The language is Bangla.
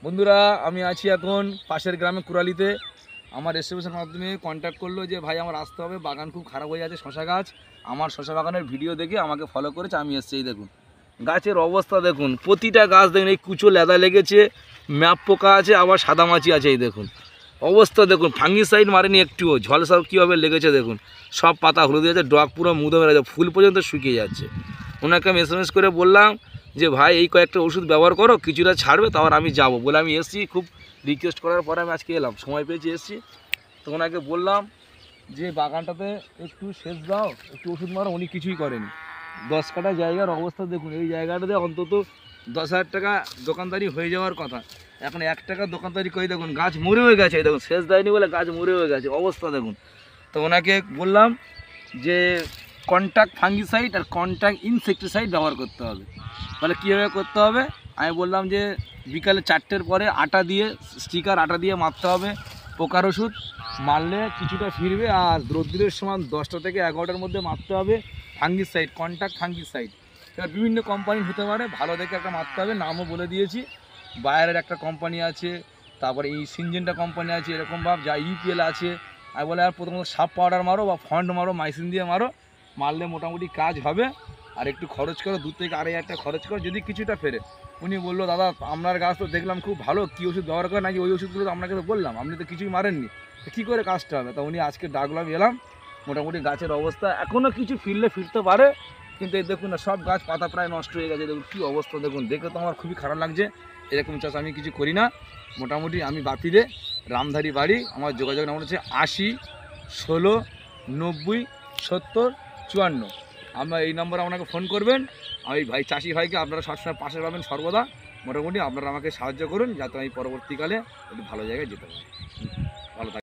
বন্ধুরা আমি আছি এখন পাশের গ্রামে কুড়ালিতে। আমার এসএমএসের মাধ্যমে কন্ট্যাক্ট করলো যে ভাই আমার আসতে হবে, বাগান খুব খারাপ হয়ে যাচ্ছে শশা গাছ। আমার শশা বাগানের ভিডিও দেখে আমাকে ফলো করেছে, আমি এসছি। এই দেখুন গাছের অবস্থা দেখুন, প্রতিটা গাছ দেখুন এই কুচো লেদা লেগেছে, ম্যাপ পোকা আছে, আবার সাদামাছি আছে। এই দেখুন অবস্থা দেখুন, ফাঙ্গিসাইড মারেনি একটুও, ঝলসা কীভাবে লেগেছে দেখুন, সব পাতা হলুদ হয়ে যাচ্ছে, ডগ পুরো মুদে মেরে যাচ্ছে, ফুল পর্যন্ত শুকিয়ে যাচ্ছে। ওনাকে আমি এসএমএস করে বললাম যে ভাই এই কয়েকটা ওষুধ ব্যবহার করো, কিছুটা ছাড়বে, তারপর আমি যাবো বলে আমি এসেছি। খুব রিকোয়েস্ট করার পরে আমি আজকে এলাম, সময় পেয়েছি এসেছি। তো ওনাকে বললাম যে বাগানটাতে একটু সেচ দাও, একটু ওষুধ মারো। উনি কিছুই করেনি। 10 কাঠা জায়গার অবস্থা দেখুন, এই জায়গাটাতে অন্তত 10,000 টাকা দোকানদারি হয়ে যাওয়ার কথা, এখন 1 টাকা দোকানদারি করে দেখুন গাছ মরে হয়ে গেছে। এই দেখুন সেচ দেয়নি বলে গাছ মরে হয়ে গেছে, অবস্থা দেখুন। তো ওনাকে বললাম যে কন্ট্যাক্ট ফাঙ্গিসাইড আর কন্ট্যাক্ট ইনসেকটিসাইড ব্যবহার করতে হবে। তাহলে কীভাবে করতে হবে আমি বললাম যে বিকালে 4টের পরে আটা দিয়ে, স্টিকার আটা দিয়ে মারতে হবে পোকার ওষুধ। মারলে কিছুটা ফিরবে, আর রোদ্দুরের সময় 10টা থেকে 11টার মধ্যে মারতে হবে ফাঙ্গিসাইড, কন্ট্যাক্ট ফাঙ্গিসাইড। এবার বিভিন্ন কোম্পানির হতে পারে, ভালো দেখে একটা মারতে হবে, নামও বলে দিয়েছি। বায়ারের একটা কোম্পানি আছে, তারপরে এই সিনজেন্টা কোম্পানি আছে, এরকম ভাব যা ইউপিএল আছে। আর বলে আর প্রথমত সাপ পাউডার মারো বা ফন্ড মারো, মাইসিন দিয়ে মারো, মারলে মোটামুটি কাজ হবে। আর একটু খরচ করো, 2 থেকে 2.5 টাকা খরচ করো, যদি কিছুটা ফেরে। উনি বললো দাদা আপনার গাছ তো দেখলাম খুব ভালো, কী ওষুধ ব্যবহার করে নাকি? ওই ওষুধগুলো তো আপনাকে তো বললাম, আপনি তো কিছুই মারেননি, কী করে কাজটা হবে? তা উনি আজকে ডাকলাম, এলাম। মোটামুটি গাছের অবস্থা এখনও কিছু ফিরতে পারে, কিন্তু এই দেখুন না, সব গাছ পাতা প্রায় নষ্ট হয়ে গেছে। দেখুন কী অবস্থা দেখুন, দেখে তো আমার খুবই খারাপ লাগছে। এরকম চাষ আমি কিছু করি না। মোটামুটি আমি বাতিলে, রামধারী বাড়ি, আমার যোগাযোগ নাম্বার হচ্ছে 80 16 90 70 54। আপনার এই নম্বরে আপনাকে ফোন করবেন। আমি ভাই চাষি ভাইকে আপনারা সবসময় পাশে পাবেন সর্বদা। মোটামুটি আপনারা আমাকে সাহায্য করুন যাতে আমি পরবর্তীকালে একটু ভালো জায়গায় যেতে পারি। ভালো থাকবেন।